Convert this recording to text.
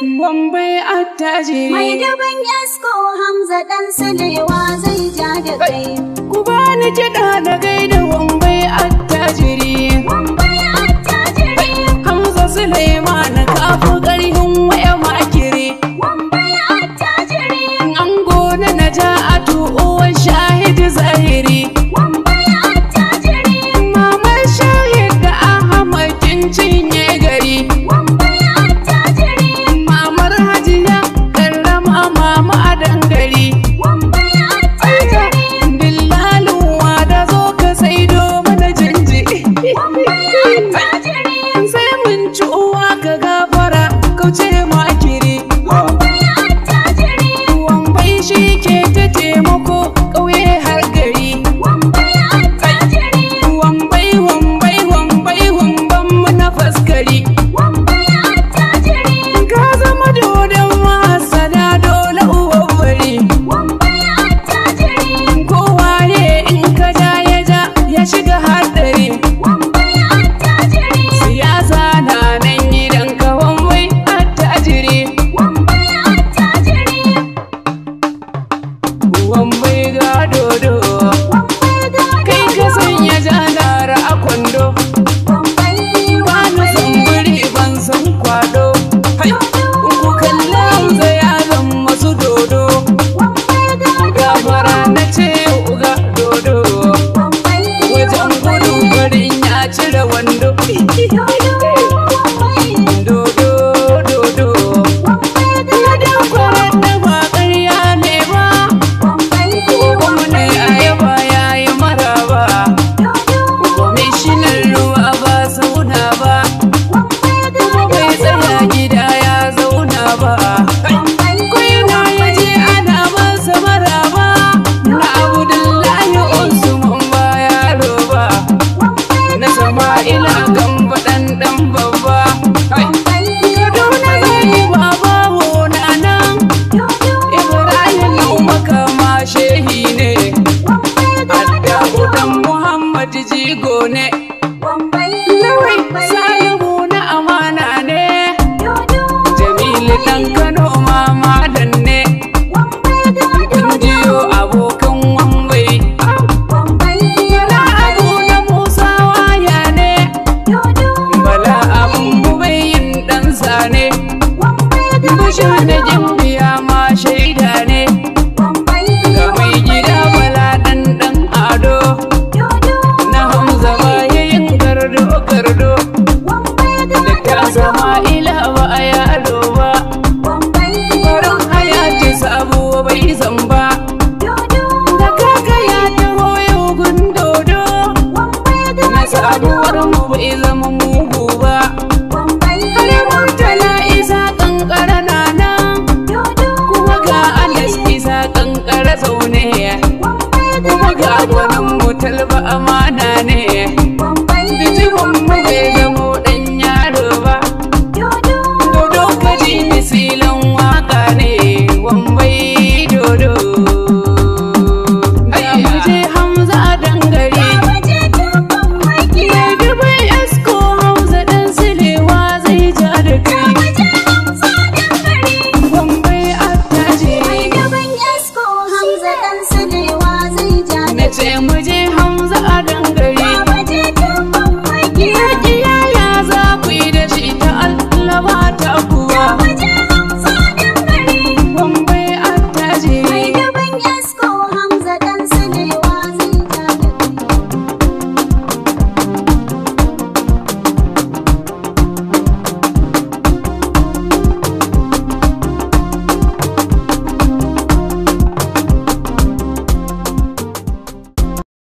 Wambai attajiri. Mai daban yasko Hamza ɗan Salewa zai ja da kai. Ku bani kiɗa da gaida Wambai attajiri. Wambai attajiri. Hamza Suleiman kafu ƙarhin waya makiri. Wambai attajiri. Ango na Naja'atu uwan Shahid Zahiri. Wambai attajiri. Mamar Shahid da Ahmad kin cinye gari. Wambai attajiri. Mamar Hajiya karrama mama a dangari. Wambai attajiri. Dillaluwa da zo ka saido mana jinji. Wambai attajiri. Sai mun ci uwa ka gafara kauce makiri. Wambai attajiri. Wambai shi ke ta taimako ƙauye har gari. Wambai attajiri. Wambai wambai wambai wamban mu na faskari. Wambai attajiri. Ka zama dodon masana dole uwan bari. Wambai attajiri. Kowaye in ka ja ya shiga haɗari. Wambai attajiri. Siyasa na nan gidan ka wambai attajiri. Wambai attajiri. Wambai ga dodo. Wambai ga Kai ka sanya janara a kwando. Wambai Bani san biri ban san kwado. Hai, ku kalla Hamza ya zama su dodo. Wambai ga Gafara na ce uga dodo. Wambai Wajen gudu barin ya cire wando. Dodo dodo. Na da kwarar da ba ƙarya ne ba. Gwamna a yaba ya yi maraba. Kwamishinan ruwa ba zauna ba. Kuma bai tsaya gida ya zauna ba. Kwaina ya je ana masa maraba. Na Abdullahi Usman ba yaro ba. Na Sama'ila Gambo ɗan babba. Kaduna zai yi baba na nan. Ibrahim makama shehi ne. Adda udan Muhammad jigo ne. Lawai Salihu na amana ne. Jamilu ɗan Kano ma madan ne. Kungiyo abokan Wambai. Bala abu na Musa waya ne. Bala abun Mubayyin ɗansa ne. Bashir da Gimbiya ma shaida ne. Ga mai gida Bala ɗan ado. Na Hamza bayayin gardo. Da ta zama